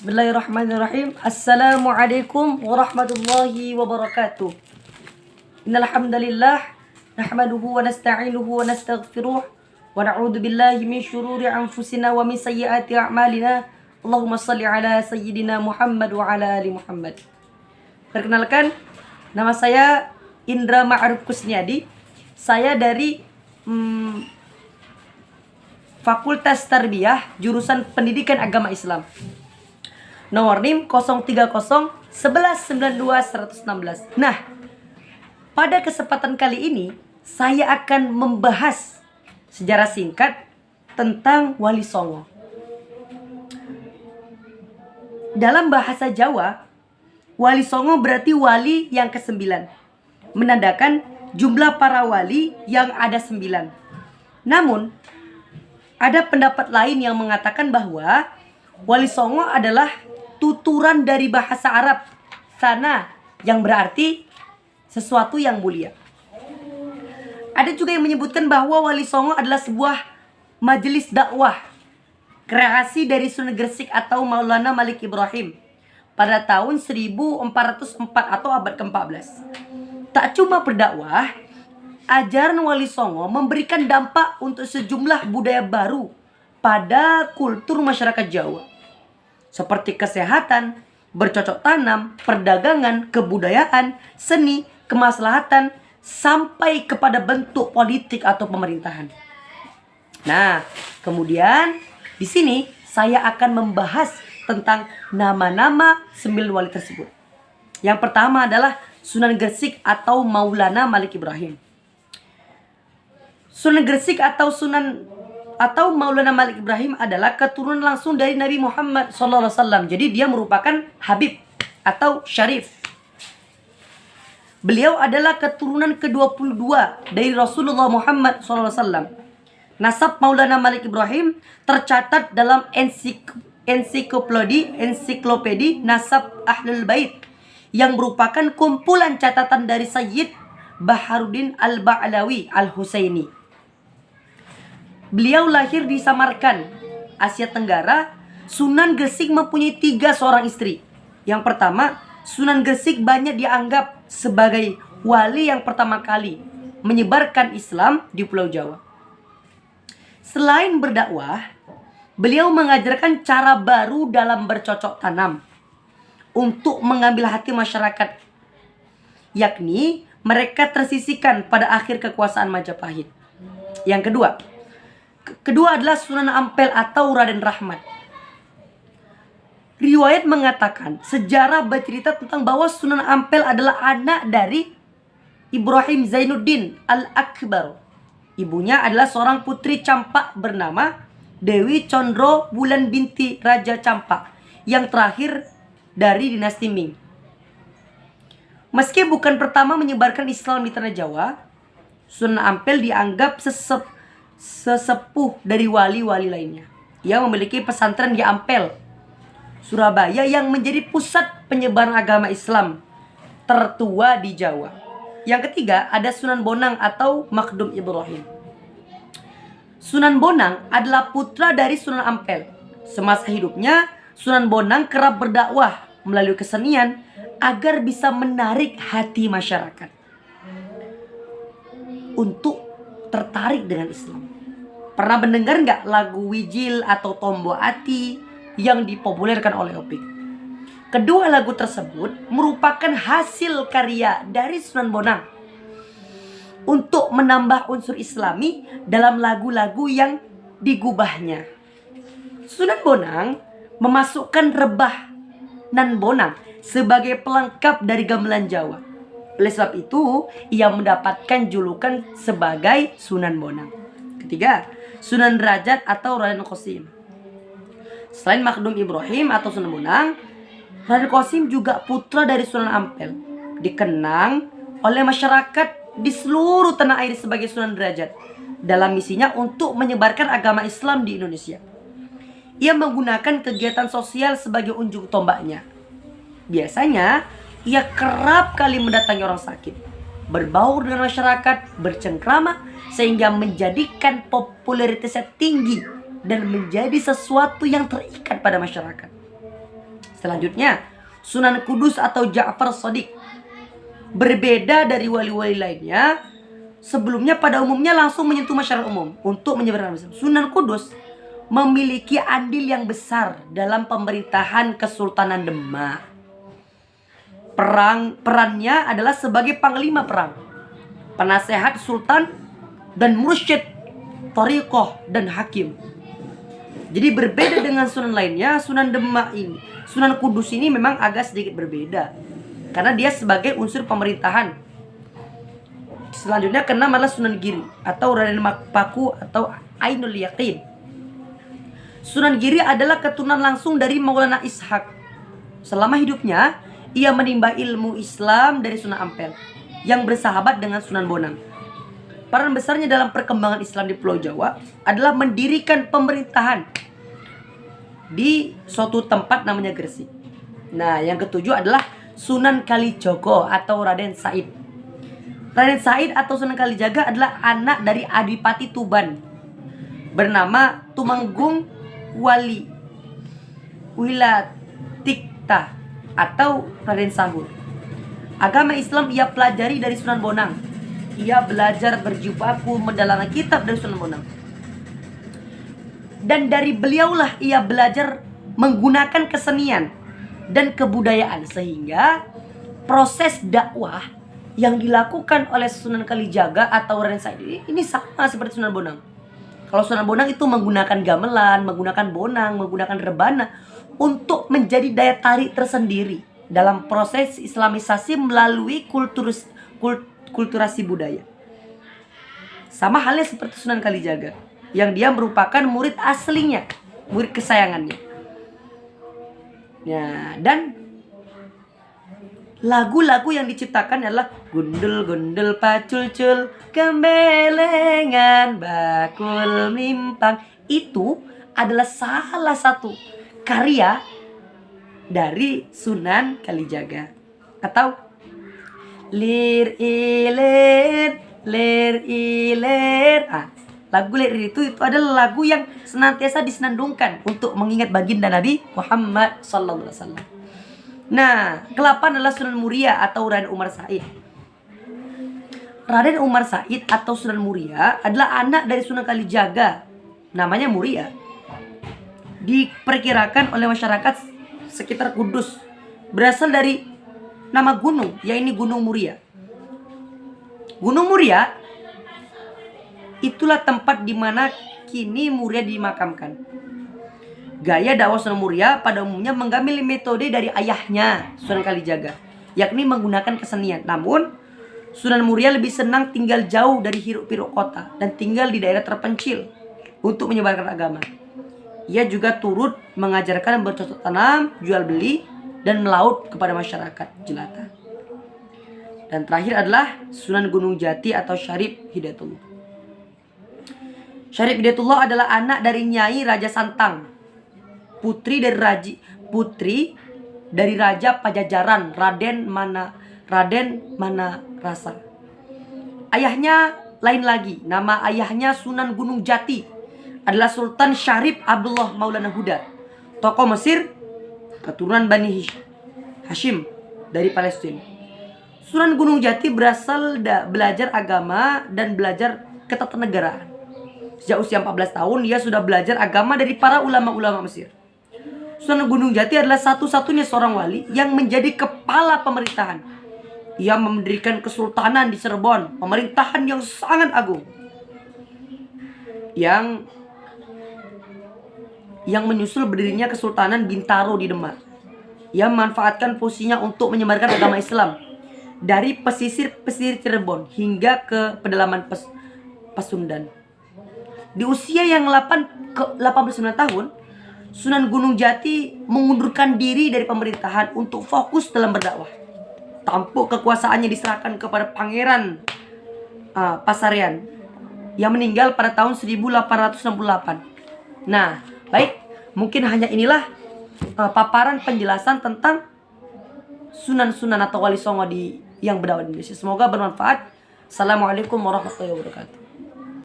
Bismillahirrahmanirrahim. Assalamualaikum warahmatullahi wabarakatuh. Innal hamdalillah nahmaduhu wa nasta'inuhu wa nastaghfiruh wa na'udzu billahi min syururi anfusina wa min sayyiati a'malina. Allahumma shalli ala sayyidina Muhammad wa ala ali Muhammad. Perkenalkan, nama saya Indra Ma'ruf Kusniadi. Saya dari Fakultas Tarbiyah, jurusan Pendidikan Agama Islam. Nomor NIM 030 11 92 116. Nah, pada kesempatan kali ini saya akan membahas sejarah singkat tentang Wali Songo. Dalam bahasa Jawa, Wali Songo berarti wali yang ke-9, menandakan jumlah para wali yang ada 9. Namun, ada pendapat lain yang mengatakan bahwa Wali Songo adalah tuturan dari bahasa Arab sana yang berarti sesuatu yang mulia. Ada juga yang menyebutkan bahwa Wali Songo adalah sebuah majelis dakwah kreasi dari Sunan Gresik atau Maulana Malik Ibrahim pada tahun 1404 atau abad ke-14. Tak cuma berdakwah, ajaran Wali Songo memberikan dampak untuk sejumlah budaya baru pada kultur masyarakat Jawa, seperti kesehatan, bercocok tanam, perdagangan, kebudayaan, seni, kemaslahatan, sampai kepada bentuk politik atau pemerintahan. Nah, kemudian di sini saya akan membahas tentang nama-nama 9 wali tersebut. Yang pertama adalah Sunan Gresik atau Maulana Malik Ibrahim. Sunan Gresik atau Maulana Malik Ibrahim adalah keturunan langsung dari Nabi Muhammad SAW. Jadi dia merupakan Habib atau Syarif. Beliau adalah keturunan ke-22 dari Rasulullah Muhammad SAW. Nasab Maulana Malik Ibrahim tercatat dalam ensiklopedi Nasab Ahlul Bait yang merupakan kumpulan catatan dari Sayyid Baharuddin Al-Ba'lawi Al-Husaini. Beliau lahir di Samarkand, Asia Tenggara. Sunan Gresik mempunyai 3 seorang istri. Yang pertama, Sunan Gresik banyak dianggap sebagai wali yang pertama kali menyebarkan Islam di Pulau Jawa. Selain berdakwah, beliau mengajarkan cara baru dalam bercocok tanam untuk mengambil hati masyarakat, yakni mereka tersisihkan pada akhir kekuasaan Majapahit. Yang kedua adalah Sunan Ampel atau Raden Rahmat. Riwayat mengatakan, sejarah bercerita tentang bahwa Sunan Ampel adalah anak dari Ibrahim Zainuddin Al-Akbar. Ibunya adalah seorang putri Campak bernama Dewi Condro Wulan binti Raja Campak yang terakhir dari dinasti Ming. Meski bukan pertama menyebarkan Islam di tanah Jawa, Sunan Ampel dianggap sesepuh dari wali-wali lainnya. Ia memiliki pesantren di Ampel, Surabaya yang menjadi pusat penyebaran agama Islam tertua di Jawa. Yang ketiga ada Sunan Bonang atau Makdum Ibrahim. Sunan Bonang adalah putra dari Sunan Ampel. Semasa hidupnya, Sunan Bonang kerap berdakwah melalui kesenian agar bisa menarik hati masyarakat untuk tertarik dengan Islam. Pernah mendengar nggak lagu Wijil atau Tombo Ati yang dipopulerkan oleh Opik? Kedua lagu tersebut merupakan hasil karya dari Sunan Bonang untuk menambah unsur Islami dalam lagu-lagu yang digubahnya. Sunan Bonang memasukkan rebah nan bonang sebagai pelengkap dari gamelan Jawa. Oleh sebab itu, ia mendapatkan julukan sebagai Sunan Bonang. Ketiga, Sunan Derajat atau Raden Qasim. Selain Makdum Ibrahim atau Sunan Bonang, Raden Qasim juga putra dari Sunan Ampel. Dikenang oleh masyarakat di seluruh tanah air sebagai Sunan Derajat dalam misinya untuk menyebarkan agama Islam di Indonesia. Ia menggunakan kegiatan sosial sebagai unjuk tombaknya. Biasanya, ia kerap kali mendatangi orang sakit, berbaur dengan masyarakat, bercengkrama, sehingga menjadikan popularitasnya tinggi dan menjadi sesuatu yang terikat pada masyarakat. Selanjutnya, Sunan Kudus atau Ja'far Shadiq. Berbeda dari wali-wali lainnya, sebelumnya pada umumnya langsung menyentuh masyarakat umum untuk menyebarkan Islam. Sunan Kudus memiliki andil yang besar dalam pemerintahan Kesultanan Demak. Perannya adalah sebagai panglima perang, penasehat sultan, dan mursyid, thariqah, dan hakim. Jadi berbeda dengan sunan lainnya, Sunan Kudus ini memang agak sedikit berbeda karena dia sebagai unsur pemerintahan. Selanjutnya keenam adalah Sunan Giri atau Raden Paku atau Ainul Yaqin. Sunan Giri adalah keturunan langsung dari Maulana Ishaq. Selama hidupnya, ia menimba ilmu Islam dari Sunan Ampel yang bersahabat dengan Sunan Bonang. Peran besarnya dalam perkembangan Islam di Pulau Jawa adalah mendirikan pemerintahan di suatu tempat namanya Gresik. Nah, yang ketujuh adalah Sunan Kalijogo atau Raden Said. Raden Said atau Sunan Kalijaga adalah anak dari Adipati Tuban bernama Tumenggung Wali Wilatikta atau Raden Sahur. Agama Islam ia pelajari dari Sunan Bonang. Ia belajar berjibaku mendalami kitab dari Sunan Bonang. Dan dari beliaulah ia belajar menggunakan kesenian dan kebudayaan, sehingga proses dakwah yang dilakukan oleh Sunan Kalijaga atau Raden Said ini sama seperti Sunan Bonang. Kalau Sunan Bonang itu menggunakan gamelan, menggunakan bonang, menggunakan rebana untuk menjadi daya tarik tersendiri dalam proses islamisasi melalui kulturasi budaya. Sama halnya seperti Sunan Kalijaga, yang dia merupakan murid aslinya, murid kesayangannya. Ya, dan lagu-lagu yang diciptakan adalah gundul-gundul pacul-cul, gembelengan bakul mimpang. Itu adalah salah satu karya dari Sunan Kalijaga. Atau lir ilir, lir ilir. Lagu lir itu adalah lagu yang senantiasa disenandungkan untuk mengingat baginda Nabi Muhammad SAW. Nah, ke-8 adalah Sunan Muria atau Raden Umar Said. Raden Umar Said atau Sunan Muria adalah anak dari Sunan Kalijaga. Namanya Muria. Diperkirakan oleh masyarakat sekitar Kudus berasal dari nama gunung, yaitu Gunung Muria. Gunung Muria itulah tempat di mana kini Muria dimakamkan. Gaya dakwah Sunan Muria pada umumnya mengambil metode dari ayahnya Sunan Kalijaga, yakni menggunakan kesenian. Namun Sunan Muria lebih senang tinggal jauh dari hiruk-pikuk kota dan tinggal di daerah terpencil untuk menyebarkan agama. Ia juga turut mengajarkan bercocok tanam, jual beli, dan melaut kepada masyarakat jelata. Dan terakhir adalah Sunan Gunung Jati atau Syarif Hidayatullah. Syarif Hidayatullah adalah anak dari Nyai Raja Santang, putri dari Raja Pajajaran Raden Manarasa. Ayahnya lain lagi. Nama ayahnya Sunan Gunung Jati adalah Sultan Syarif Abdullah Maulana Huda, tokoh Mesir keturunan Bani Hashim dari Palestina. Sunan Gunung Jati belajar agama dan belajar ketatanegaraan. Sejak usia 14 tahun ia sudah belajar agama dari para ulama-ulama Mesir. Sunan Gunung Jati adalah satu-satunya seorang wali yang menjadi kepala pemerintahan. Ia mendirikan kesultanan di Cirebon, pemerintahan yang sangat agung, yang menyusul berdirinya Kesultanan Bintaro di Demak. Ia memanfaatkan posisinya untuk menyebarkan agama Islam dari pesisir Cirebon hingga ke pedalaman Pasundan. Di usia yang 89 tahun, Sunan Gunung Jati mengundurkan diri dari pemerintahan untuk fokus dalam berdakwah. Tampuk kekuasaannya diserahkan kepada Pangeran Pasarian yang meninggal pada tahun 1868. Nah, baik, mungkin hanya inilah paparan penjelasan tentang sunan-sunan atau wali songo yang berdakwah di Indonesia. Semoga bermanfaat. Assalamualaikum warahmatullahi wabarakatuh.